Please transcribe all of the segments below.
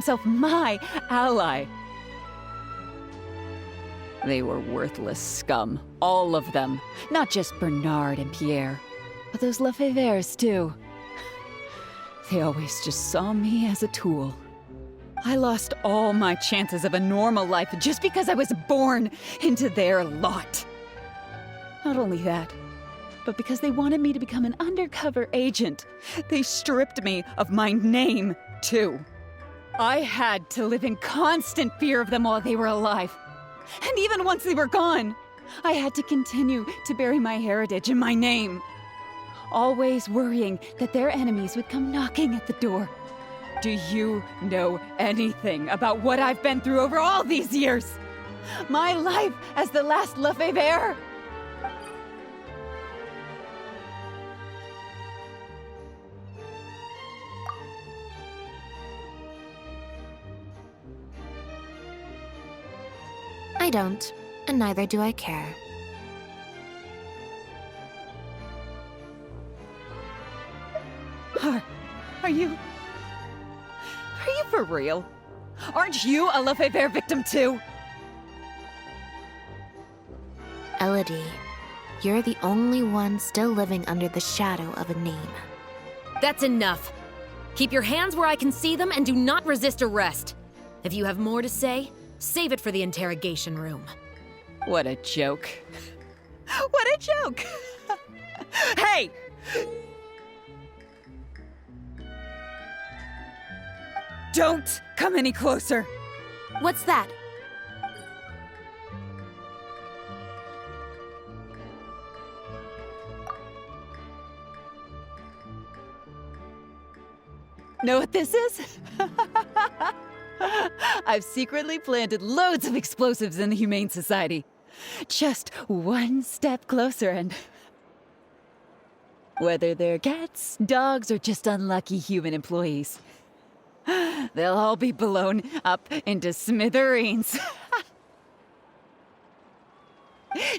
himself my ally. They were worthless scum, all of them. Not just Bernard and Pierre, but those Lefebvres too. They always just saw me as a tool. I lost all my chances of a normal life just because I was born into their lot. Not only that, but because they wanted me to become an undercover agent, they stripped me of my name, too. I had to live in constant fear of them while they were alive. And even once they were gone, I had to continue to bury my heritage and my name. Always worrying that their enemies would come knocking at the door. Do you know anything about what I've been through over all these years? My life as the last Lefebvre? I don't, and neither do I care. Are you for real? Aren't you a Lefebvre victim too? Elodie, you're the only one still living under the shadow of a name. That's enough. Keep your hands where I can see them and do not resist arrest. If you have more to say, save it for the interrogation room. What a joke. What a joke! Hey! Don't come any closer! What's that? Know what this is? I've secretly planted loads of explosives in the Humane Society. Just one step closer and... whether they're cats, dogs, or just unlucky human employees, they'll all be blown up into smithereens.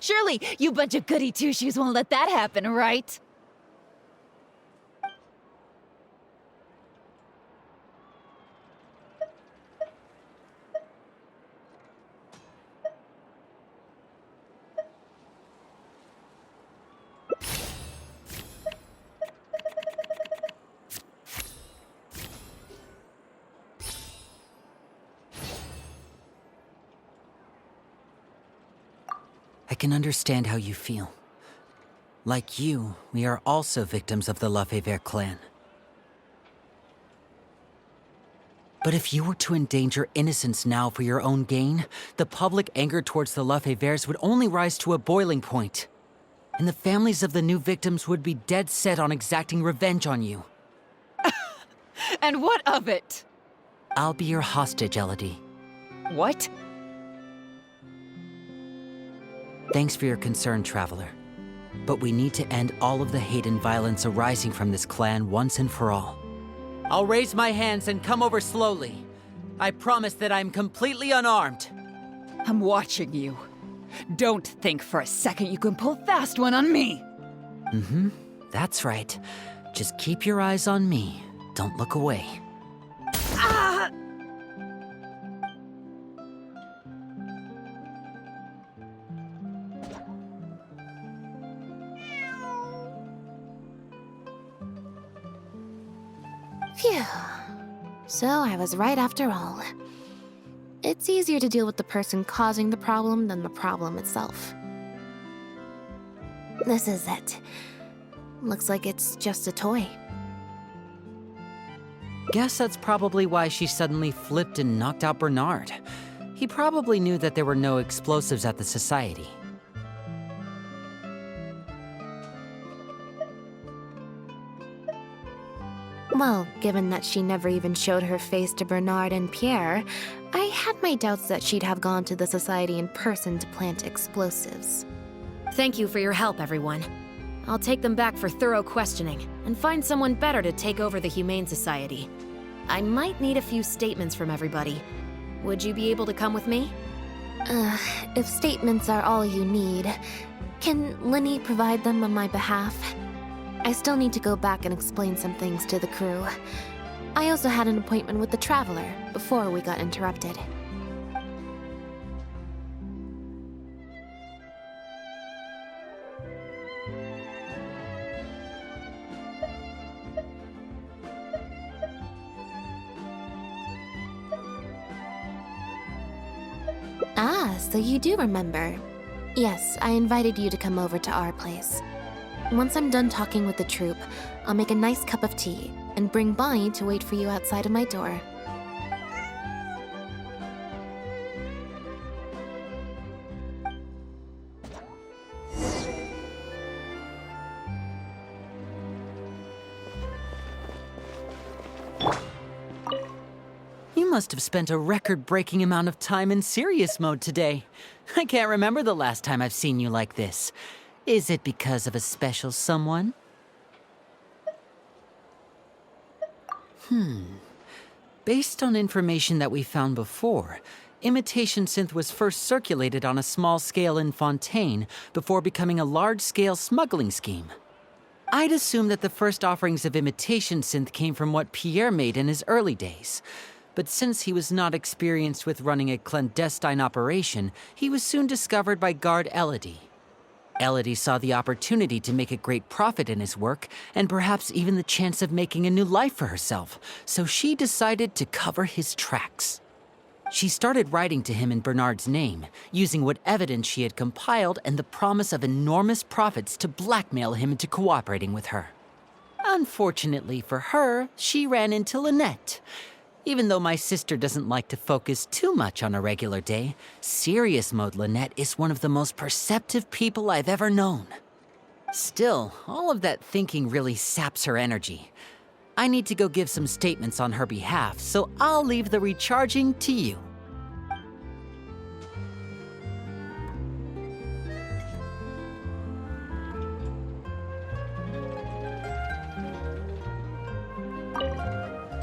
Surely, you bunch of goody two-shoes won't let that happen, right? I can understand how you feel. Like you, we are also victims of the Lefebvre clan. But if you were to endanger innocents now for your own gain, the public anger towards the Lefebvres would only rise to a boiling point. And the families of the new victims would be dead set on exacting revenge on you. And what of it? I'll be your hostage, Elodie. What? Thanks for your concern, Traveler. But we need to end all of the hate and violence arising from this clan once and for all. I'll raise my hands and come over slowly. I promise that I'm completely unarmed. I'm watching you. Don't think for a second you can pull a fast one on me. Mm-hmm. That's right. Just keep your eyes on me. Don't look away. Ah! Phew. So I was right after all. It's easier to deal with the person causing the problem than the problem itself. This is it. Looks like it's just a toy. Guess that's probably why she suddenly flipped and knocked out Bernard. He probably knew that there were no explosives at the Society. Well, given that she never even showed her face to Bernard and Pierre, I had my doubts that she'd have gone to the Society in person to plant explosives. Thank you for your help, everyone. I'll take them back for thorough questioning and find someone better to take over the Humane Society. I might need a few statements from everybody. Would you be able to come with me? If statements are all you need, can Linny provide them on my behalf? I still need to go back and explain some things to the crew. I also had an appointment with the Traveler before we got interrupted. Ah, so you do remember. Yes, I invited you to come over to our place. Once I'm done talking with the troupe, I'll make a nice cup of tea and bring Bonnie to wait for you outside of my door. You must have spent a record-breaking amount of time in serious mode today. I can't remember the last time I've seen you like this. Is it because of a special someone? Based on information that we found before, imitation synth was first circulated on a small scale in Fontaine before becoming a large-scale smuggling scheme. I'd assume that the first offerings of imitation synth came from what Pierre made in his early days. But since he was not experienced with running a clandestine operation, he was soon discovered by guard Elodie. Elodie saw the opportunity to make a great profit in his work, and perhaps even the chance of making a new life for herself, so she decided to cover his tracks. She started writing to him in Bernard's name, using what evidence she had compiled and the promise of enormous profits to blackmail him into cooperating with her. Unfortunately for her, she ran into Lynette. Even though my sister doesn't like to focus too much on a regular day, serious mode Lynette is one of the most perceptive people I've ever known. Still, all of that thinking really saps her energy. I need to go give some statements on her behalf, so I'll leave the recharging to you.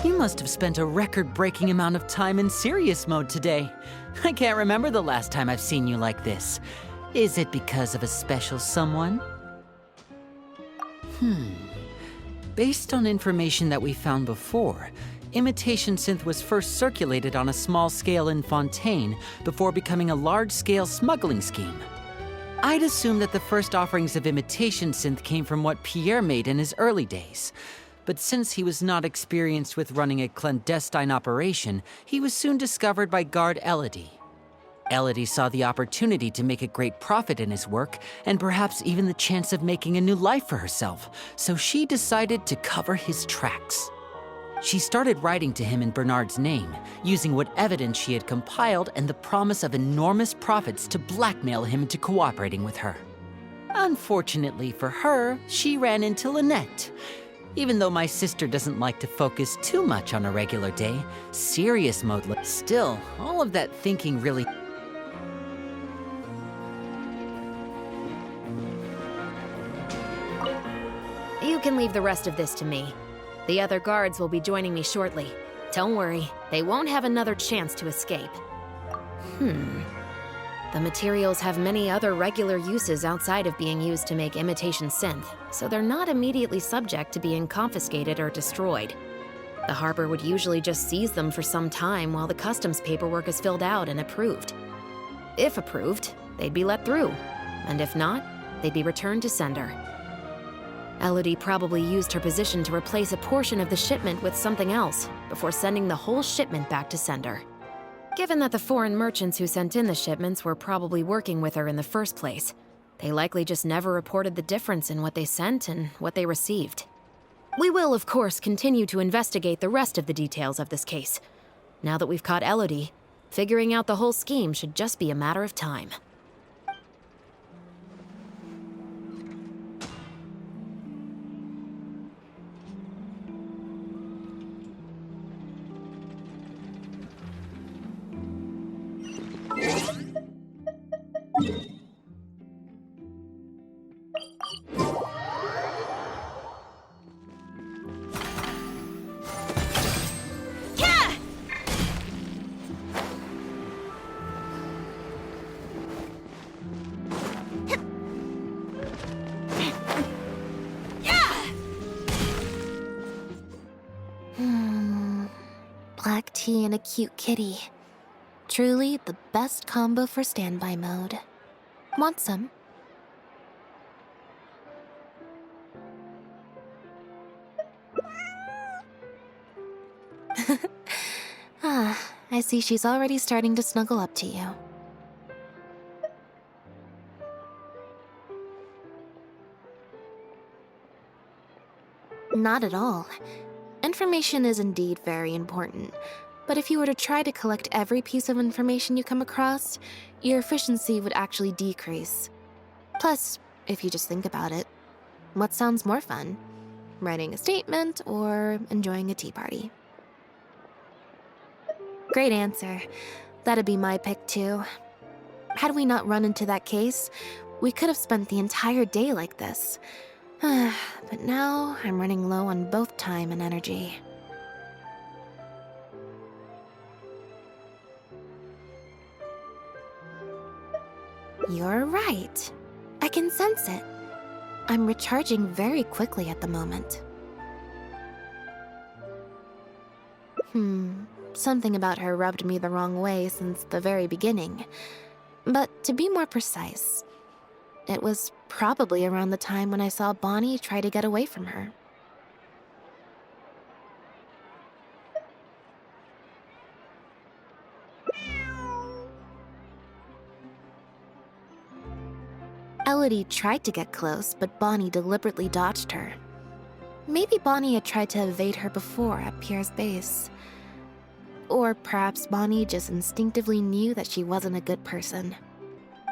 You must have spent a record-breaking amount of time in serious mode today. I can't remember the last time I've seen you like this. Is it because of a special someone? Based on information that we found before, imitation synth was first circulated on a small scale in Fontaine before becoming a large-scale smuggling scheme. I'd assume that the first offerings of imitation synth came from what Pierre made in his early days. But since he was not experienced with running a clandestine operation, he was soon discovered by guard Elodie. Elodie saw the opportunity to make a great profit in his work, and perhaps even the chance of making a new life for herself, so she decided to cover his tracks. She started writing to him in Bernard's name, using what evidence she had compiled and the promise of enormous profits to blackmail him into cooperating with her. Unfortunately for her, she ran into Lynette. Even though my sister doesn't like to focus too much on a regular day, serious mode. Still, all of that thinking really. You can leave the rest of this to me. The other guards will be joining me shortly. Don't worry, they won't have another chance to escape. The materials have many other regular uses outside of being used to make imitation synth, so they're not immediately subject to being confiscated or destroyed. The harbor would usually just seize them for some time while the customs paperwork is filled out and approved. If approved, they'd be let through, and if not, they'd be returned to sender. Elodie probably used her position to replace a portion of the shipment with something else before sending the whole shipment back to sender. Given that the foreign merchants who sent in the shipments were probably working with her in the first place, they likely just never reported the difference in what they sent and what they received. We will, of course, continue to investigate the rest of the details of this case. Now that we've caught Elodie, figuring out the whole scheme should just be a matter of time. tea and a cute kitty. Truly the best combo for standby mode. Want some? I see she's already starting to snuggle up to you. Not at all. Information is indeed very important, but if you were to try to collect every piece of information you come across, your efficiency would actually decrease. Plus, if you just think about it, what sounds more fun? Writing a statement or enjoying a tea party? Great answer. That'd be my pick too. Had we not run into that case, we could have spent the entire day like this. But now I'm running low on both time and energy. You're right. I can sense it. I'm recharging very quickly at the moment. Something about her rubbed me the wrong way since the very beginning. But to be more precise, it was probably around the time when I saw Bonnie try to get away from her. Elodie tried to get close, but Bonnie deliberately dodged her. Maybe Bonnie had tried to evade her before at Pierre's base. Or perhaps Bonnie just instinctively knew that she wasn't a good person.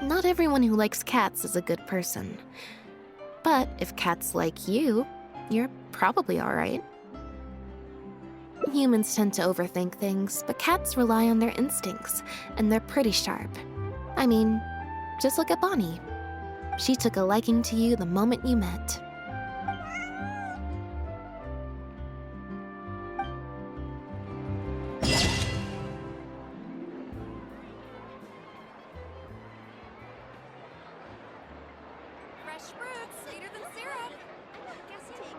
Not everyone who likes cats is a good person. But if cats like you, you're probably alright. Humans tend to overthink things, but cats rely on their instincts, and they're pretty sharp. I mean, just look at Bonnie. She took a liking to you the moment you met. Fresh fruits, sweeter than syrup. Guess take a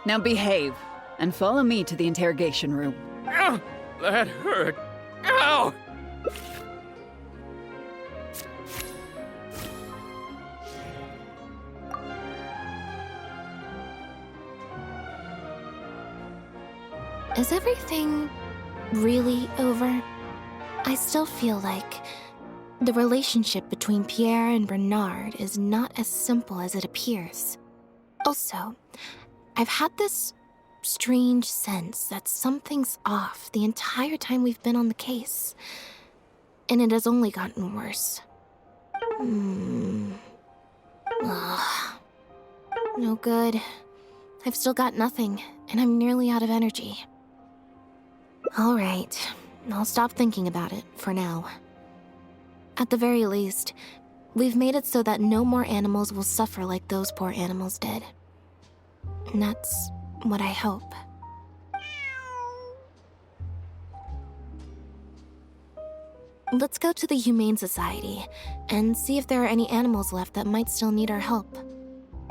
Now behave, and follow me to the interrogation room. Ow! That hurt. Ow! Is everything really over? I still feel like the relationship between Pierre and Bernard is not as simple as it appears. Also, I've had this strange sense that something's off the entire time we've been on the case. And it has only gotten worse. Ugh. No good. I've still got nothing, and I'm nearly out of energy. Alright, I'll stop thinking about it for now. At the very least, we've made it so that no more animals will suffer like those poor animals did. And that's what I hope. Let's go to the Humane Society and see if there are any animals left that might still need our help.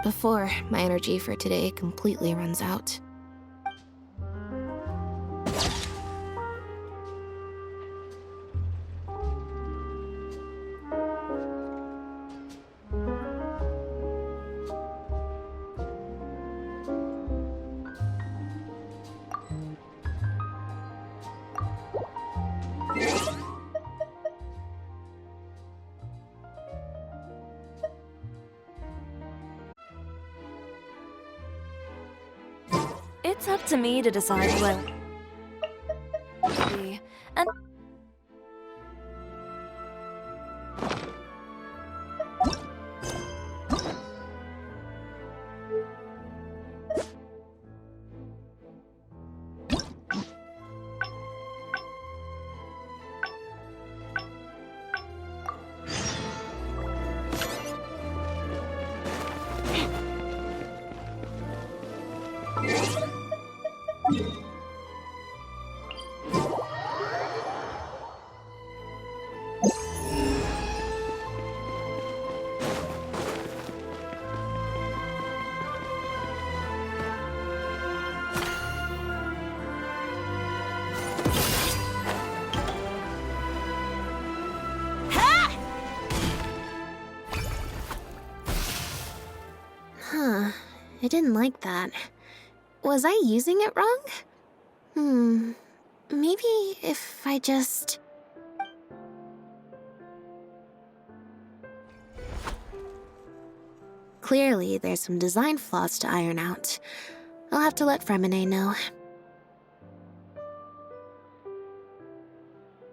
Before my energy for today completely runs out. It's up to me to decide what... And... Huh. I didn't like that. Was I using it wrong? Maybe if I just... Clearly, there's some design flaws to iron out. I'll have to let Fremine know.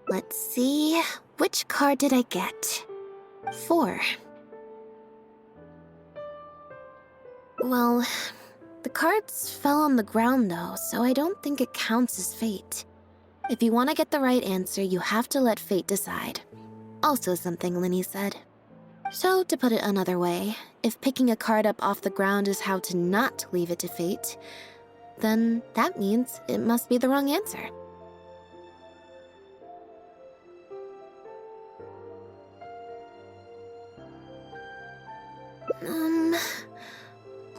Let's see... Which card did I get? 4. Well, the cards fell on the ground though, so I don't think it counts as fate. If you want to get the right answer, you have to let fate decide. Also something Linny said. So, to put it another way, if picking a card up off the ground is how to not leave it to fate, then that means it must be the wrong answer.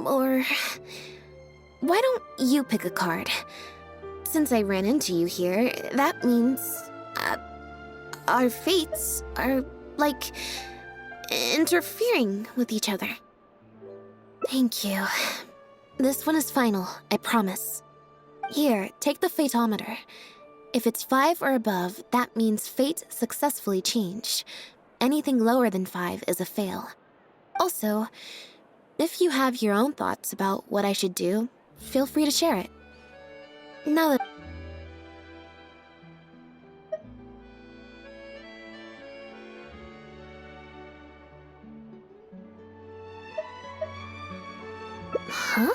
Or... Why don't you pick a card? Since I ran into you here, that means... our fates are, like, interfering with each other. Thank you. This one is final, I promise. Here, take the Fateometer. If it's 5 or above, that means fate successfully changed. Anything lower than 5 is a fail. Also, if you have your own thoughts about what I should do, feel free to share it. Now that... Huh?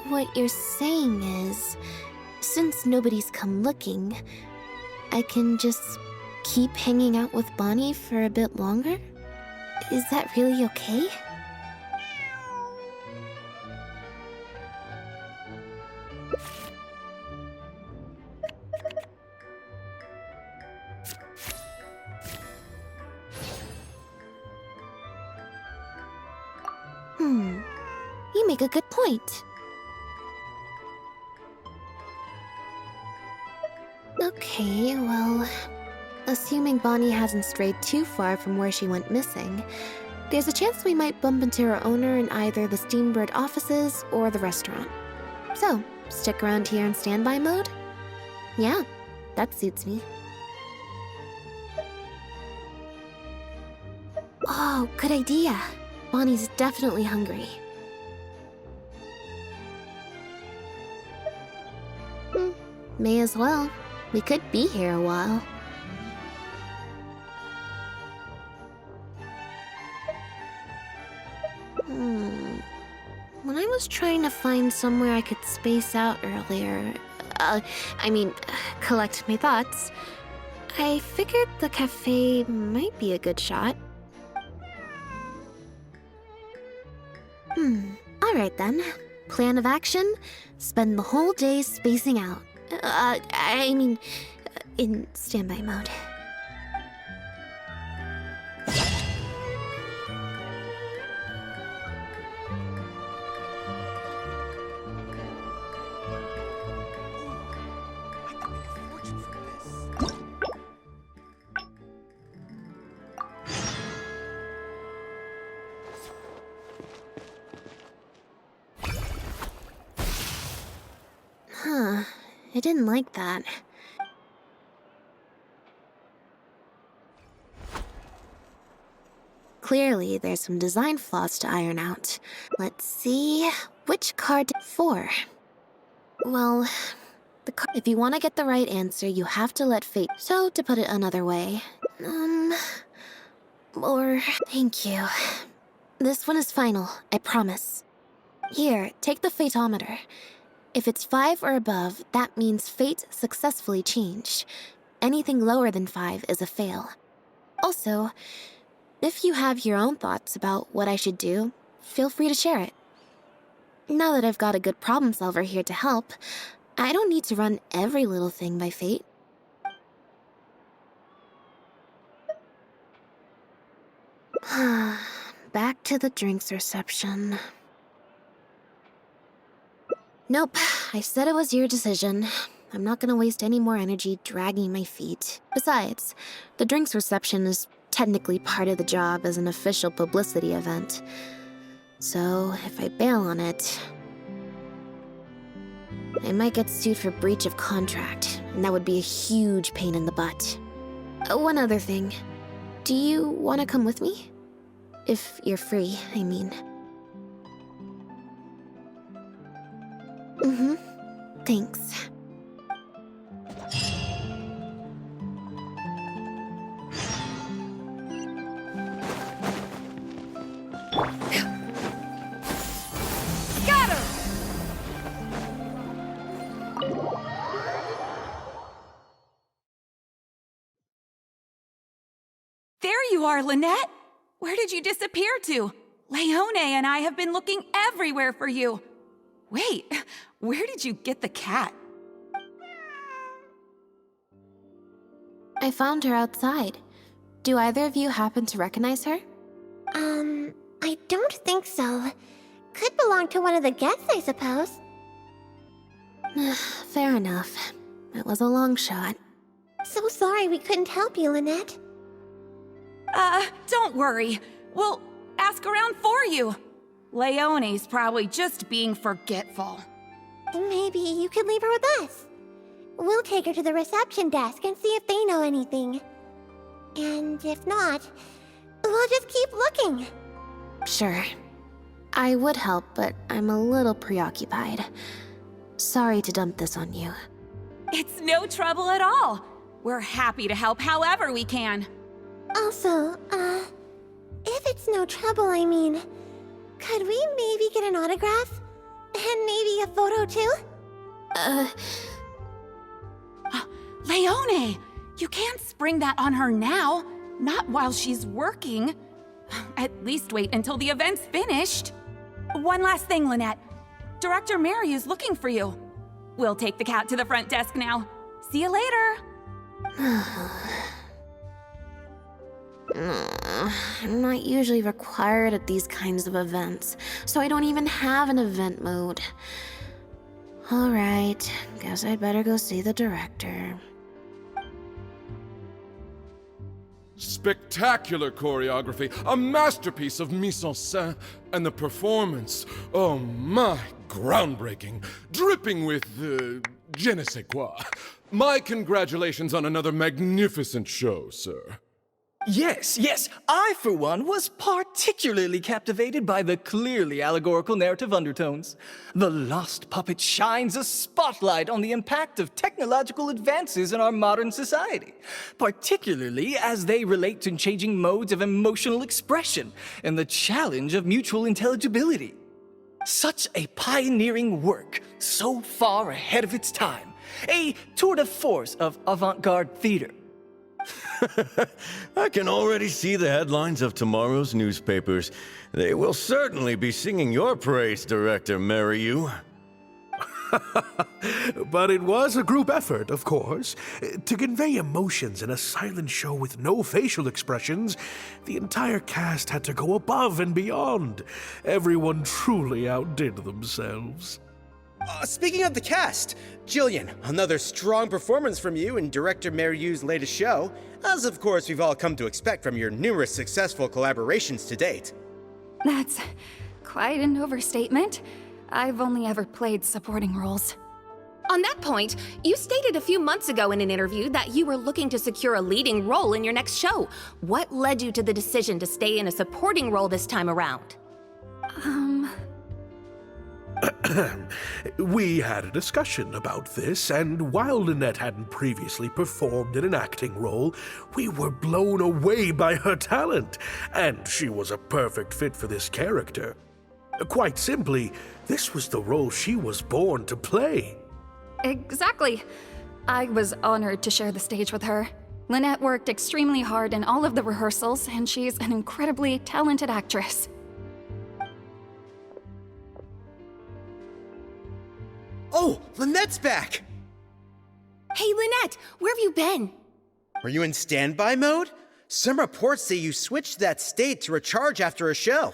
What you're saying is, since nobody's come looking, I can just keep hanging out with Bonnie for a bit longer? Is that really okay? You make a good point. Okay, well, assuming Bonnie hasn't strayed too far from where she went missing, there's a chance we might bump into her owner in either the Steambird offices or the restaurant. So, stick around here in standby mode? Yeah, that suits me. Oh, good idea. Bonnie's definitely hungry. May as well. We could be here a while. When I was trying to find somewhere I could space out earlier, collect my thoughts, I figured the cafe might be a good shot. Alright then. Plan of action, spend the whole day spacing out. In standby mode. I didn't like that. Clearly, there's some design flaws to iron out. Let's see, which card? 4. Well, if you want to get the right answer, you have to let fate. So, to put it another way, or thank you. This one is final, I promise. Here, take the Fatometer. If it's 5 or above, that means fate successfully changed. Anything lower than 5 is a fail. Also, if you have your own thoughts about what I should do, feel free to share it. Now that I've got a good problem solver here to help, I don't need to run every little thing by fate. Back to the drinks reception. Nope, I said it was your decision. I'm not gonna waste any more energy dragging my feet. Besides, the drinks reception is technically part of the job as an official publicity event. So, if I bail on it, I might get sued for breach of contract, and that would be a huge pain in the butt. One other thing. Do you want to come with me? If you're free, I mean. Thanks. There you are, Lynette! Where did you disappear to? Leone and I have been looking everywhere for you. Wait, where did you get the cat? I found her outside. Do either of you happen to recognize her? I don't think so. Could belong to one of the guests, I suppose. Fair enough. It was a long shot. So sorry we couldn't help you, Lynette. Don't worry. We'll ask around for you. Leone's probably just being forgetful. Maybe you could leave her with us. We'll take her to the reception desk and see if they know anything. And if not, we'll just keep looking. Sure. I would help, but I'm a little preoccupied. Sorry to dump this on you. It's no trouble at all. We're happy to help however we can. Also, if it's no trouble, I mean, could we maybe get an autograph? And maybe a photo too? Leone! You can't spring that on her now. Not while she's working. At least wait until the event's finished. One last thing, Lynette. Director Mariu's looking for you. We'll take the cat to the front desk now. See you later. I'm not usually required at these kinds of events, so I don't even have an event mode. Alright, guess I'd better go see the director. Spectacular choreography, a masterpiece of mise-en-scène, and the performance, oh my, groundbreaking, dripping with, je ne sais quoi. My congratulations on another magnificent show, sir. Yes, I, for one, was particularly captivated by the clearly allegorical narrative undertones. The Lost Puppet shines a spotlight on the impact of technological advances in our modern society, particularly as they relate to changing modes of emotional expression and the challenge of mutual intelligibility. Such a pioneering work, so far ahead of its time. A tour de force of avant-garde theater. I can already see the headlines of tomorrow's newspapers. They will certainly be singing your praise, Director Mariu. But it was a group effort, of course. To convey emotions in a silent show with no facial expressions, the entire cast had to go above and beyond. Everyone truly outdid themselves. Speaking of the cast, Jillian, another strong performance from you in Director Mariu's latest show, as of course we've all come to expect from your numerous successful collaborations to date. That's quite an overstatement. I've only ever played supporting roles. On that point, you stated a few months ago in an interview that you were looking to secure a leading role in your next show. What led you to the decision to stay in a supporting role this time around? We had a discussion about this, and while Lynette hadn't previously performed in an acting role, we were blown away by her talent, and she was a perfect fit for this character. Quite simply, this was the role she was born to play. Exactly. I was honored to share the stage with her. Lynette worked extremely hard in all of the rehearsals, and she's an incredibly talented actress. Oh, Lynette's back! Hey, Lynette, where have you been? Were you in standby mode? Some reports say you switched that state to recharge after a show.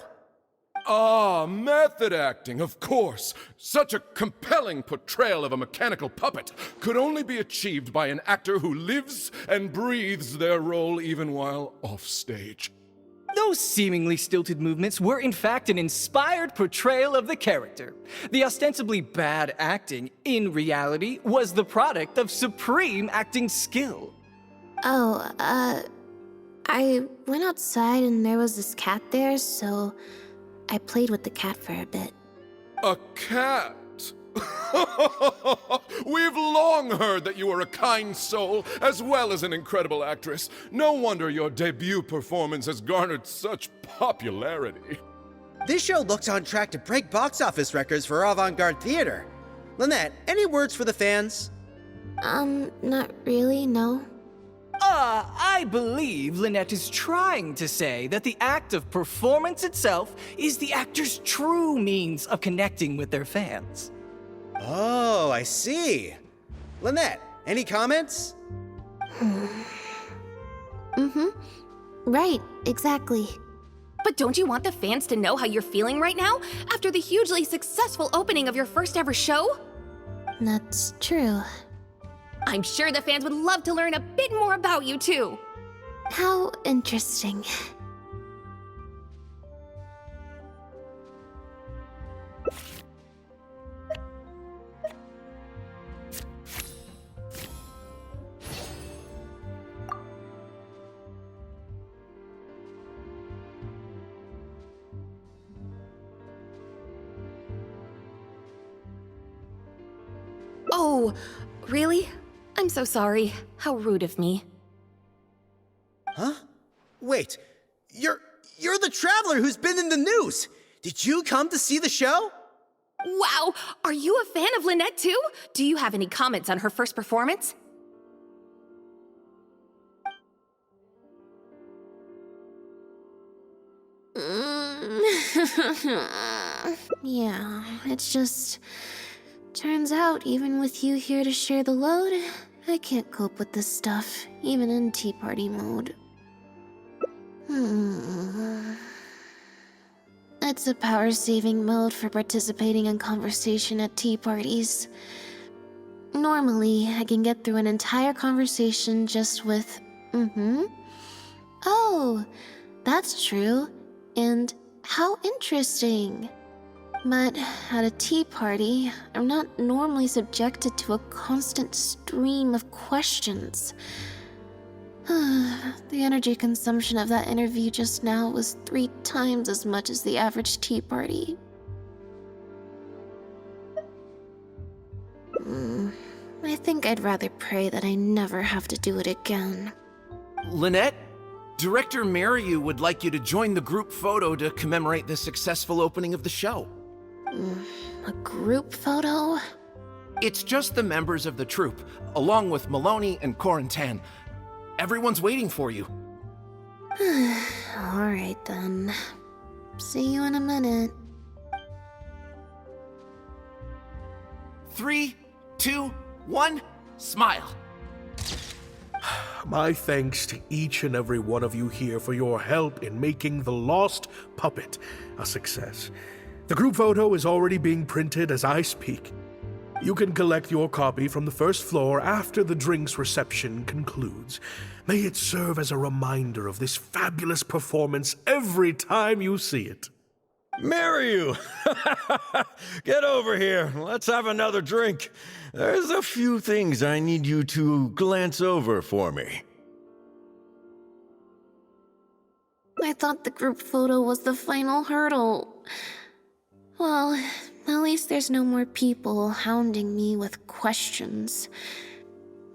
Ah, method acting, of course. Such a compelling portrayal of a mechanical puppet could only be achieved by an actor who lives and breathes their role even while offstage. Those seemingly stilted movements were in fact an inspired portrayal of the character. The ostensibly bad acting, in reality, was the product of supreme acting skill. Oh, I went outside and there was this cat there, so I played with the cat for a bit. A cat? We've long heard that you are a kind soul, as well as an incredible actress. No wonder your debut performance has garnered such popularity. This show looks on track to break box office records for avant-garde theater. Lynette, any words for the fans? Not really, no. I believe Lynette is trying to say that the act of performance itself is the actor's true means of connecting with their fans. Oh, I see. Lynette, any comments? Right, exactly. But don't you want the fans to know how you're feeling right now, after the hugely successful opening of your first ever show? That's true. I'm sure the fans would love to learn a bit more about you, too. How interesting. Oh, really? I'm so sorry. How rude of me. Huh? Wait, you're the traveler who's been in the news! Did you come to see the show? Wow! Are you a fan of Lynette, too? Do you have any comments on her first performance? Yeah, it's just... Turns out, even with you here to share the load, I can't cope with this stuff, even in Tea Party mode. It's a power-saving mode for participating in conversation at tea parties. Normally, I can get through an entire conversation just with, Oh, that's true. And how interesting. But at a tea party, I'm not normally subjected to a constant stream of questions. The energy consumption of that interview just now was 3 times as much as the average tea party. I think I'd rather pray that I never have to do it again. Lynette, Director Mariyu would like you to join the group photo to commemorate the successful opening of the show. A group photo? It's just the members of the troupe, along with Maloney and Corentin. Everyone's waiting for you. Alright then. See you in a minute. 3, 2, 1, smile. My thanks to each and every one of you here for your help in making The Lost Puppet a success. The group photo is already being printed as I speak. You can collect your copy from the first floor after the drinks reception concludes. May it serve as a reminder of this fabulous performance every time you see it. Maryu! Get over here. Let's have another drink. There's a few things I need you to glance over for me. I thought the group photo was the final hurdle. Well, at least there's no more people hounding me with questions.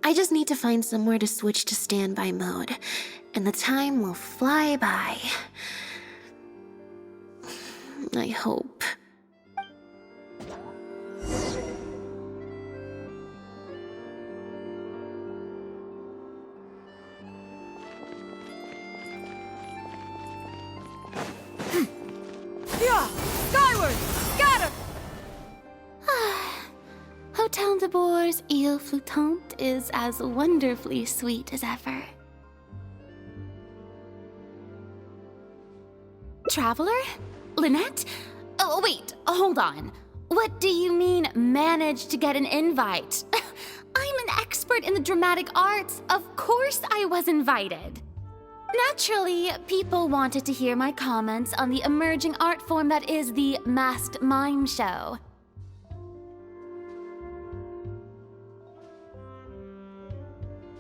I just need to find somewhere to switch to standby mode, and the time will fly by. I hope. Yeah! Skyward! Scatter! Hotel de Bour's Île Flottante is as wonderfully sweet as ever. Traveler? Lynette? Oh, wait, hold on. What do you mean, managed to get an invite? I'm an expert in the dramatic arts. Of course I was invited. Naturally, people wanted to hear my comments on the emerging art form that is the masked mime show.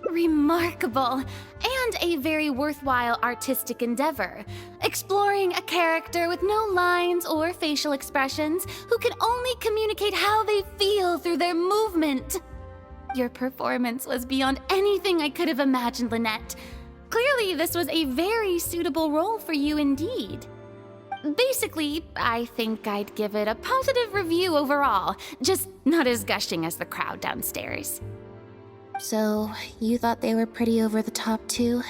Remarkable, and a very worthwhile artistic endeavor, exploring a character with no lines or facial expressions who can only communicate how they feel through their movement. Your performance was beyond anything I could have imagined, Lynette. Clearly, this was a very suitable role for you indeed. Basically, I think I'd give it a positive review overall, just not as gushing as the crowd downstairs. So, you thought they were pretty over the top too?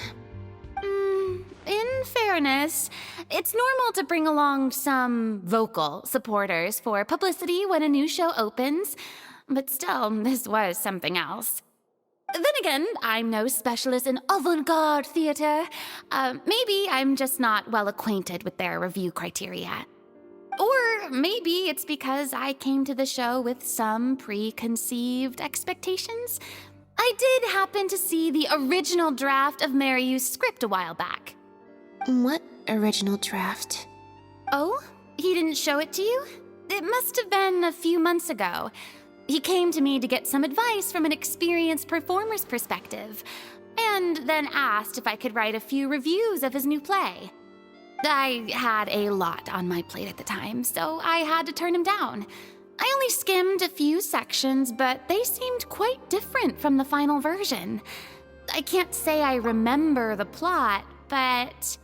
In fairness, it's normal to bring along some vocal supporters for publicity when a new show opens, but still, this was something else. Then again, I'm no specialist in avant-garde theater. Maybe I'm just not well acquainted with their review criteria. Or maybe it's because I came to the show with some preconceived expectations. I did happen to see the original draft of Maryu's script a while back. What original draft? Oh? He didn't show it to you? It must have been a few months ago. He came to me to get some advice from an experienced performer's perspective, and then asked if I could write a few reviews of his new play. I had a lot on my plate at the time, so I had to turn him down. I only skimmed a few sections, but they seemed quite different from the final version. I can't say I remember the plot, but...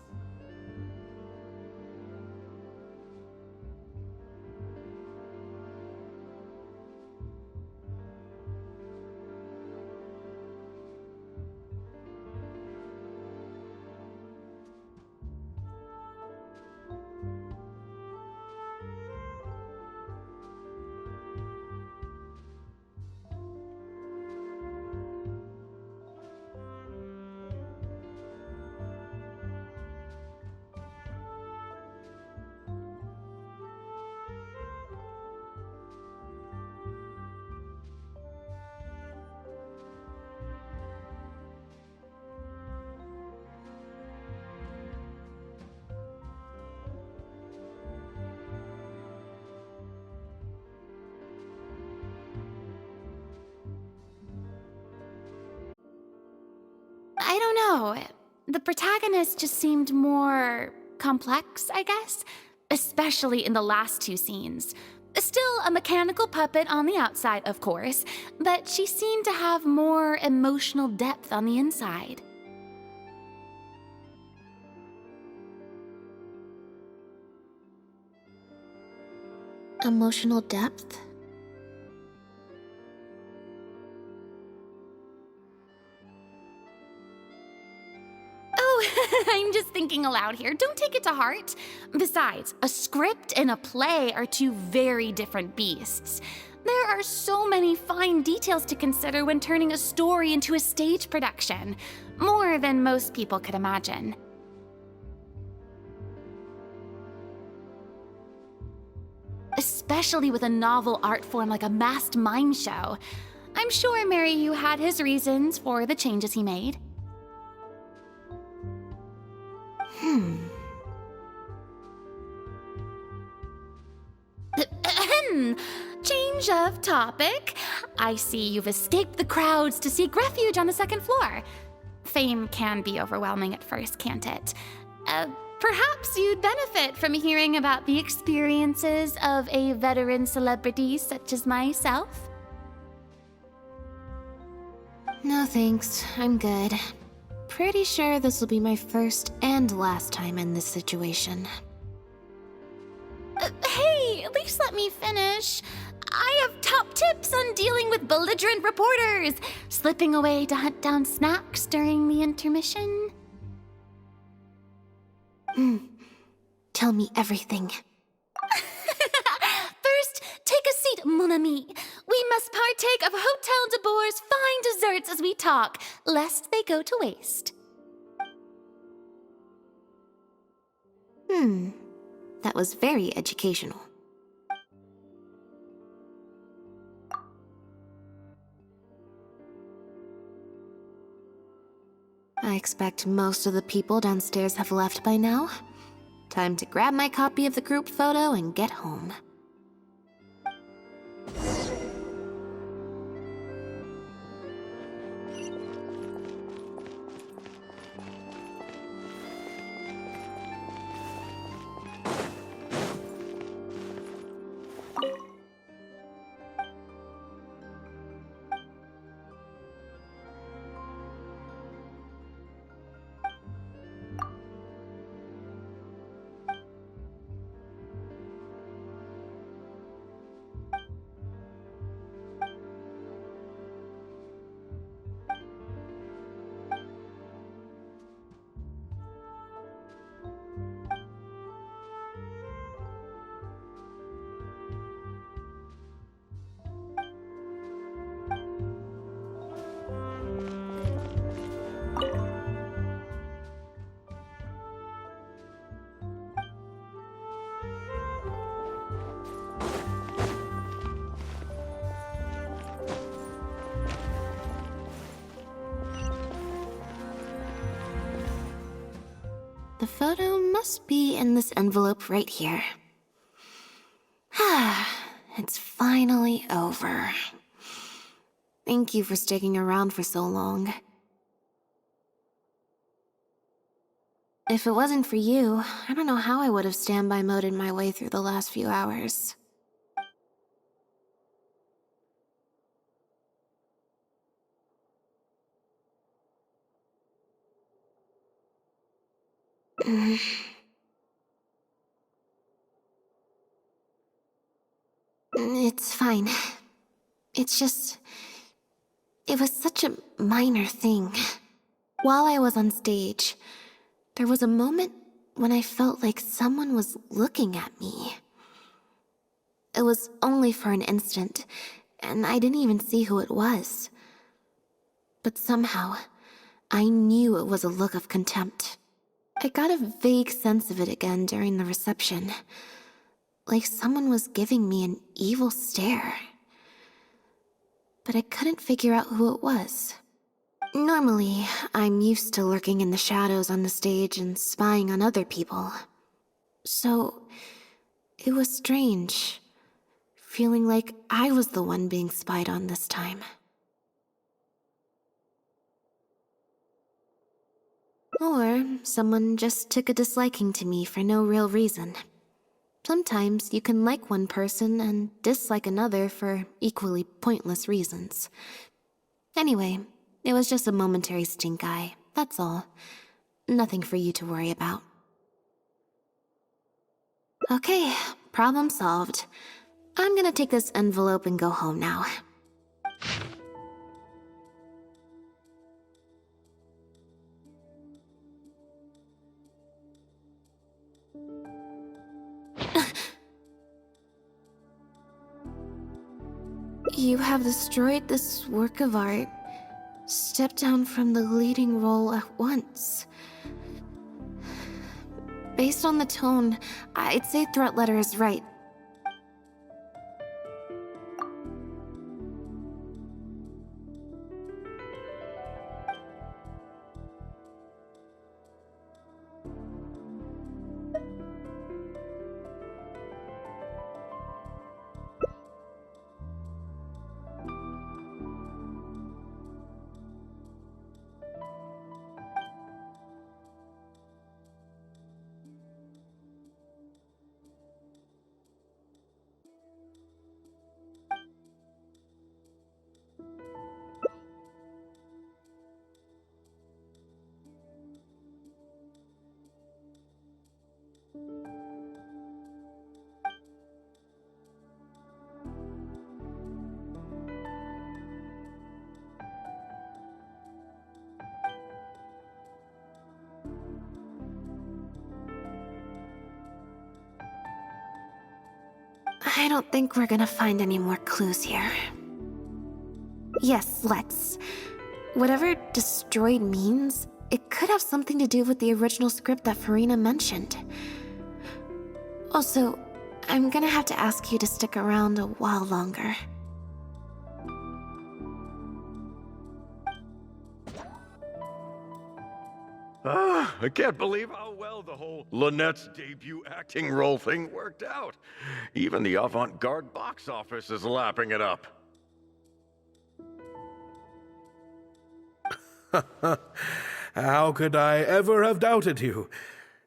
I don't know. The protagonist just seemed more complex, I guess. Especially in the last two scenes. Still a mechanical puppet on the outside, of course, but she seemed to have more emotional depth on the inside. Emotional depth? I'm just thinking aloud here. Don't take it to heart. Besides, a script and a play are two very different beasts. There are so many fine details to consider when turning a story into a stage production. More than most people could imagine. Especially with a novel art form like a masked mime show. I'm sure Maryu had his reasons for the changes he made. Change of topic. I see you've escaped the crowds to seek refuge on the second floor. Fame can be overwhelming at first, can't it? Perhaps you'd benefit from hearing about the experiences of a veteran celebrity such as myself. No thanks, I'm good. Pretty sure this will be my first and last time in this situation. Hey, at least let me finish. I have top tips on dealing with belligerent reporters, slipping away to hunt down snacks during the intermission. Tell me everything. First, take a seat, mon ami. We must partake of Hotel de Boer's fine desserts as we talk, lest they go to waste. That was very educational. I expect most of the people downstairs have left by now. Time to grab my copy of the group photo and get home. The photo must be in this envelope right here. It's finally over. Thank you for sticking around for so long. If it wasn't for you, I don't know how I would have standby moded my way through the last few hours. It's fine. It's just... It was such a minor thing. While I was on stage, there was a moment when I felt like someone was looking at me. It was only for an instant, and I didn't even see who it was. But somehow, I knew it was a look of contempt. I got a vague sense of it again during the reception. Like someone was giving me an evil stare. But I couldn't figure out who it was. Normally, I'm used to lurking in the shadows on the stage and spying on other people. So, it was strange, feeling like I was the one being spied on this time. Or someone just took a disliking to me for no real reason. Sometimes you can like one person and dislike another for equally pointless reasons. Anyway, it was just a momentary stink eye, that's all. Nothing for you to worry about. Okay, problem solved. I'm gonna take this envelope and go home now. You have destroyed this work of art. Step down from the leading role at once. Based on the tone, I'd say threat letter is right. I don't think we're gonna find any more clues here. Yes, let's. Whatever destroyed means, it could have something to do with the original script that Farina mentioned. Also, I'm gonna have to ask you to stick around a while longer. I can't believe how well the whole Lynette's debut acting role thing worked out. Even the avant-garde box office is lapping it up. How could I ever have doubted you?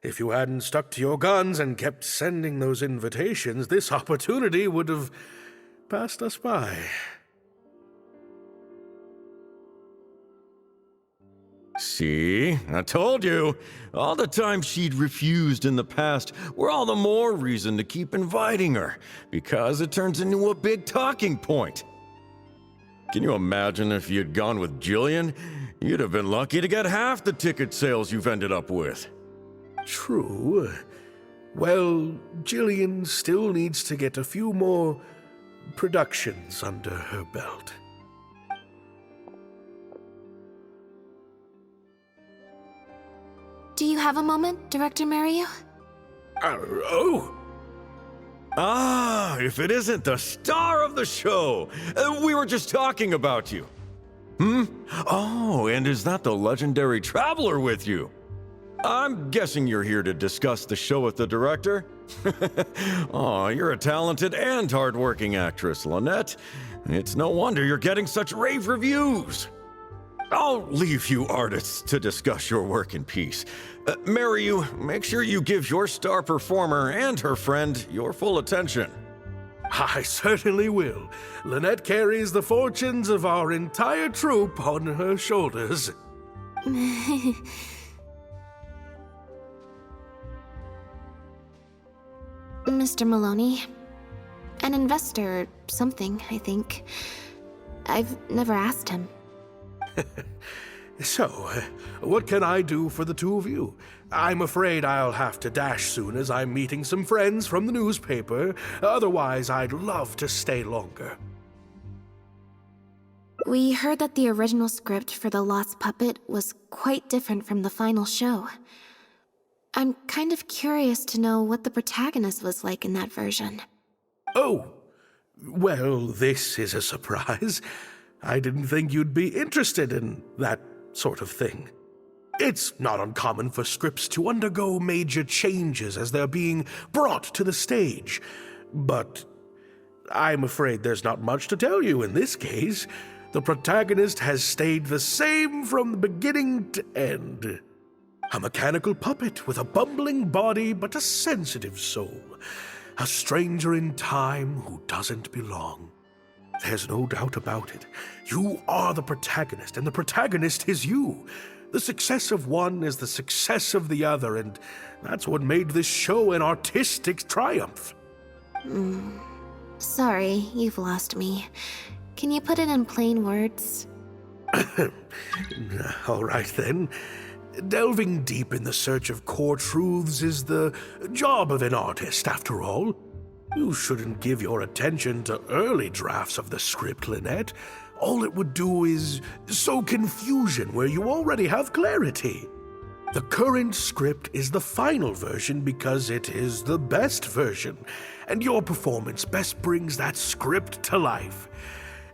If you hadn't stuck to your guns and kept sending those invitations, this opportunity would have passed us by. See? I told you. All the times she'd refused in the past were all the more reason to keep inviting her, because it turns into a big talking point. Can you imagine if you'd gone with Jillian? You'd have been lucky to get half the ticket sales you've ended up with. True. Well, Jillian still needs to get a few more productions under her belt. Do you have a moment, Director Mario? If it isn't the star of the show! We were just talking about you. Oh, and is that the legendary Traveler with you? I'm guessing you're here to discuss the show with the director? Oh, you're a talented and hardworking actress, Lynette. It's no wonder you're getting such rave reviews. I'll leave you artists to discuss your work in peace. Mariu, make sure you give your star performer and her friend your full attention. I certainly will. Lynette carries the fortunes of our entire troupe on her shoulders. Mr. Maloney. An investor or something, I think. I've never asked him. So, what can I do for the two of you? I'm afraid I'll have to dash soon as I'm meeting some friends from the newspaper. Otherwise, I'd love to stay longer. We heard that the original script for The Lost Puppet was quite different from the final show. I'm kind of curious to know what the protagonist was like in that version. Oh, well, this is a surprise. I didn't think you'd be interested in that sort of thing. It's not uncommon for scripts to undergo major changes as they're being brought to the stage. But I'm afraid there's not much to tell you in this case. The protagonist has stayed the same from the beginning to end. A mechanical puppet with a bumbling body but a sensitive soul. A stranger in time who doesn't belong. There's no doubt about it. You are the protagonist, and the protagonist is you. The success of one is the success of the other, and that's what made this show an artistic triumph. Sorry, you've lost me. Can you put it in plain words? All right, then. Delving deep in the search of core truths is the job of an artist, after all. You shouldn't give your attention to early drafts of the script, Lynette. All it would do is sow confusion where you already have clarity. The current script is the final version because it is the best version, and your performance best brings that script to life.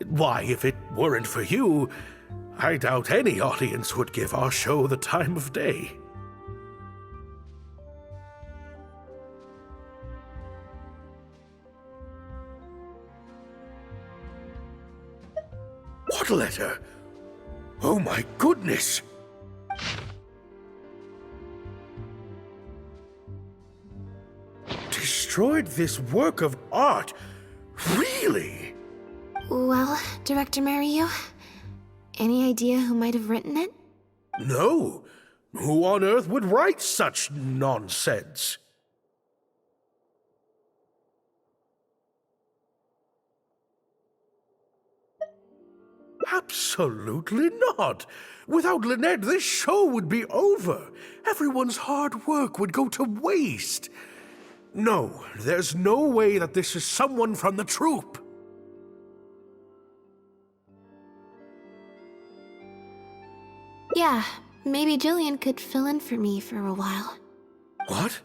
Why, if it weren't for you, I doubt any audience would give our show the time of day. What letter? Oh my goodness! Destroyed this work of art? Really? Well, Director Mario, any idea who might have written it? No. Who on earth would write such nonsense? Absolutely not. Without Lynette, this show would be over. Everyone's hard work would go to waste. No, there's no way that this is someone from the troupe. Yeah, maybe Jillian could fill in for me for a while. What?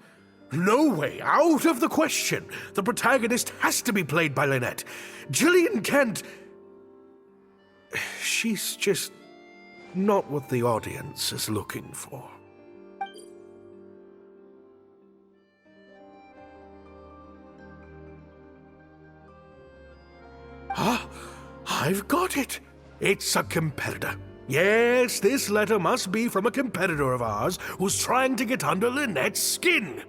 No way, out of the question. The protagonist has to be played by Lynette. Jillian can't... She's just not what the audience is looking for. Ah, I've got it. It's a competitor. Yes, this letter must be from a competitor of ours who's trying to get under Lynette's skin.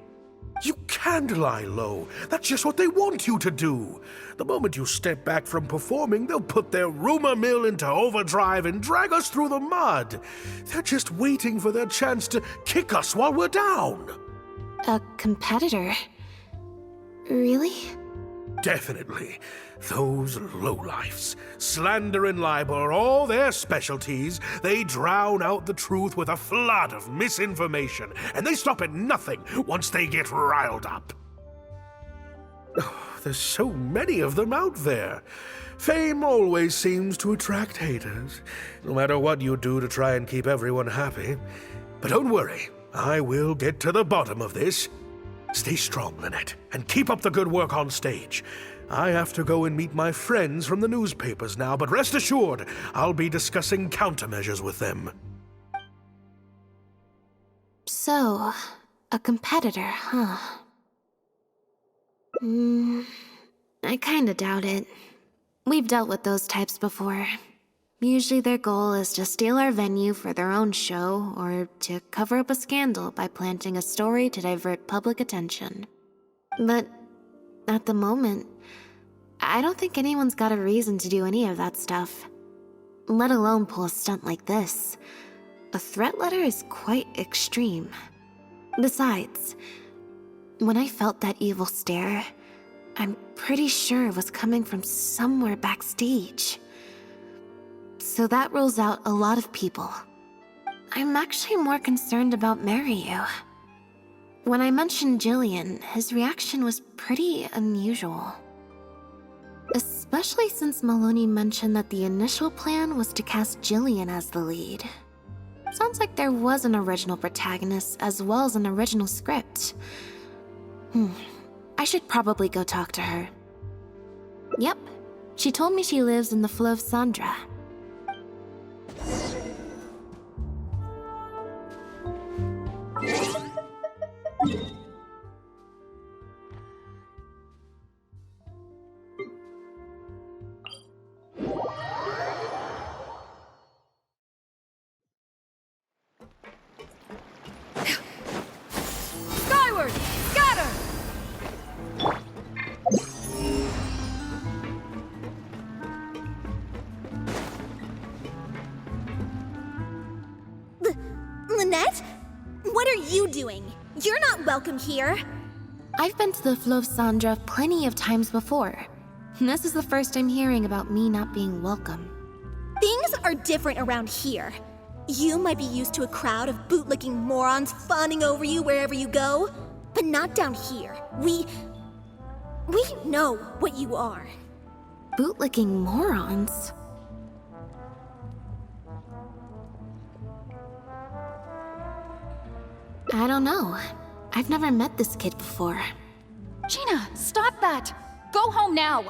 You can't lie low. That's just what they want you to do. The moment you step back from performing, they'll put their rumor mill into overdrive and drag us through the mud. They're just waiting for their chance to kick us while we're down. A competitor? Really? Definitely. Those lowlifes. Slander and libel are all their specialties. They drown out the truth with a flood of misinformation, and they stop at nothing once they get riled up. Oh, there's so many of them out there. Fame always seems to attract haters, no matter what you do to try and keep everyone happy. But don't worry, I will get to the bottom of this. Stay strong, Lynette, and keep up the good work on stage. I have to go and meet my friends from the newspapers now, but rest assured, I'll be discussing countermeasures with them. So, a competitor, huh? I kinda doubt it. We've dealt with those types before. Usually their goal is to steal our venue for their own show, or to cover up a scandal by planting a story to divert public attention. But at the moment, I don't think anyone's got a reason to do any of that stuff. Let alone pull a stunt like this. A threat letter is quite extreme. Besides, when I felt that evil stare, I'm pretty sure it was coming from somewhere backstage. So that rules out a lot of people. I'm actually more concerned about Maryu. When I mentioned Jillian, his reaction was pretty unusual. Especially since Maloney mentioned that the initial plan was to cast Jillian as the lead. Sounds like there was an original protagonist as well as an original script. I should probably go talk to her. Yep, she told me she lives in the Fleuve Sandra. Skyward! Scatter! Lynette? What are you doing? You're not welcome here. I've been to the Fleuve Sandra plenty of times before. This is the first I'm hearing about me not being welcome. Things are different around here. You might be used to a crowd of bootlicking morons fawning over you wherever you go, but not down here. We know what you are. Bootlicking morons? I don't know. I've never met this kid before. Gina, stop that! Go home now!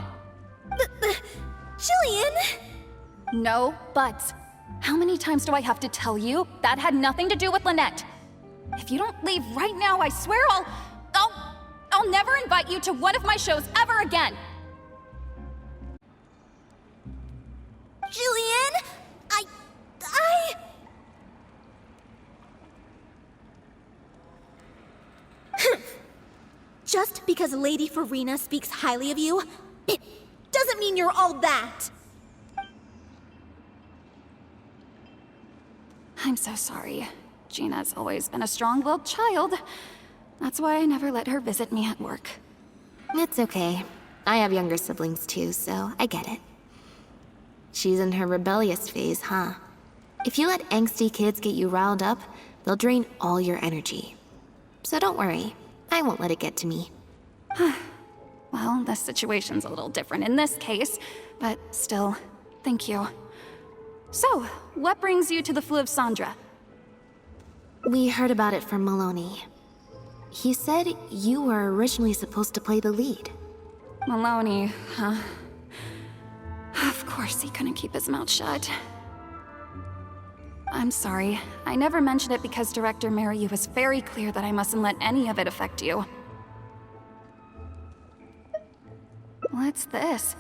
Jillian! No buts. How many times do I have to tell you? That had nothing to do with Lynette. If you don't leave right now, I swear I'll never invite you to one of my shows ever again! Jillian! I... Just because Lady Farina speaks highly of you, it doesn't mean you're all that. I'm so sorry. Gina's always been a strong-willed child. That's why I never let her visit me at work. It's okay. I have younger siblings too, so I get it. She's in her rebellious phase, huh? If you let angsty kids get you riled up, they'll drain all your energy. So don't worry, I won't let it get to me. Well, the situation's a little different in this case, but still, thank you. So, what brings you to the Fleuve Cendres? We heard about it from Maloney. He said you were originally supposed to play the lead. Maloney, huh? Of course he couldn't keep his mouth shut. I'm sorry. I never mentioned it because Director Mariyu was very clear that I mustn't let any of it affect you. What's this?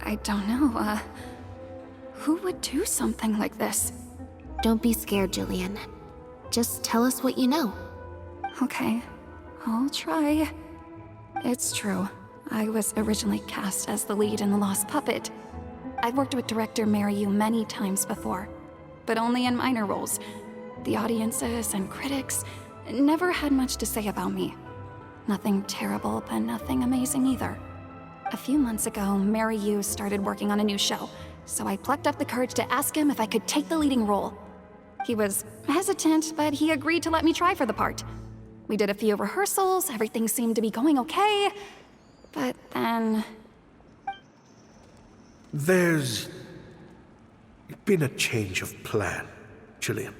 I don't know, who would do something like this? Don't be scared, Jillian. Just tell us what you know. Okay, I'll try. It's true. I was originally cast as the lead in The Lost Puppet. I've worked with director Mariyu many times before, but only in minor roles. The audiences and critics never had much to say about me. Nothing terrible, but nothing amazing either. A few months ago, Mariyu started working on a new show, so I plucked up the courage to ask him if I could take the leading role. He was hesitant, but he agreed to let me try for the part. We did a few rehearsals, everything seemed to be going okay, but then... There's been a change of plan, Jillian.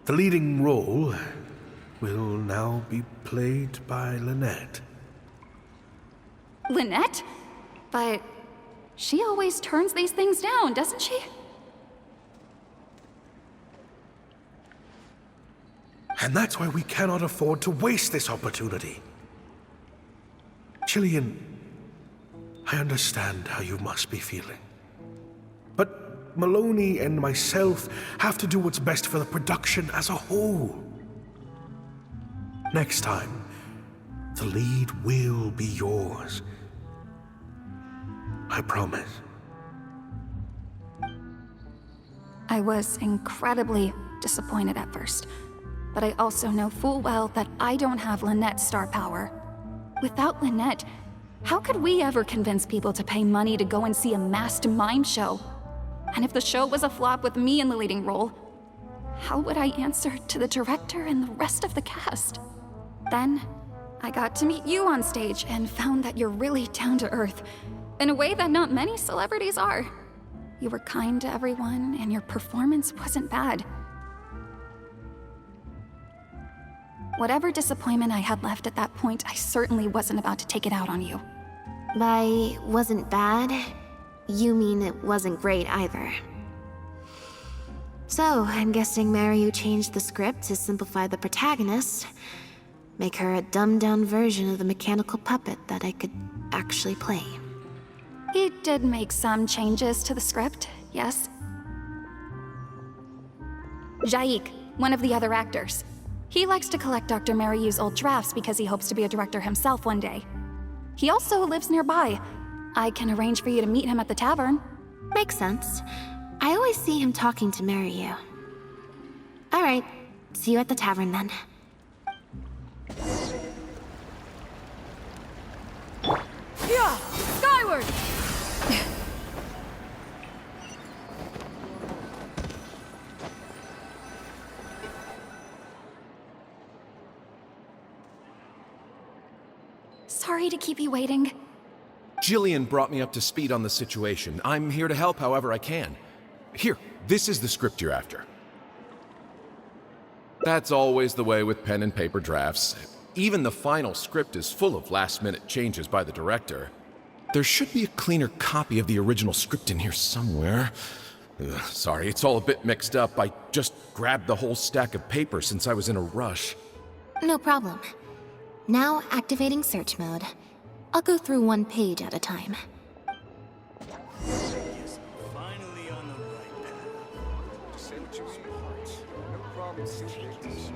The leading role will now be played by Lynette. Lynette? But she always turns these things down, doesn't she? And that's why we cannot afford to waste this opportunity. Jillian, I understand how you must be feeling. But Maloney and myself have to do what's best for the production as a whole. Next time, the lead will be yours. I promise. I was incredibly disappointed at first, but I also know full well that I don't have Lynette's star power. Without Lynette, how could we ever convince people to pay money to go and see a masked mime show? And if the show was a flop with me in the leading role, how would I answer to the director and the rest of the cast? Then, I got to meet you on stage and found that you're really down to earth, in a way that not many celebrities are. You were kind to everyone, and your performance wasn't bad. Whatever disappointment I had left at that point, I certainly wasn't about to take it out on you. By wasn't bad, you mean it wasn't great either. So, I'm guessing Mariyu changed the script to simplify the protagonist, make her a dumbed-down version of the mechanical puppet that I could actually play. He did make some changes to the script, yes? Jaik, one of the other actors. He likes to collect Dr. Mariyu's old drafts because he hopes to be a director himself one day. He also lives nearby. I can arrange for you to meet him at the tavern. Makes sense. I always see him talking to Mariyu. Alright, see you at the tavern then. Yeah! Skyward! Sorry to keep you waiting. Jillian brought me up to speed on the situation. I'm here to help however I can. Here, this is the script you're after. That's always the way with pen and paper drafts. Even the final script is full of last-minute changes by the director. There should be a cleaner copy of the original script in here somewhere. Sorry, it's all a bit mixed up. I just grabbed the whole stack of paper since I was in a rush. No problem. Now activating search mode. I'll go through one page at a time. Finally on the right path. Say what you mean. No problem.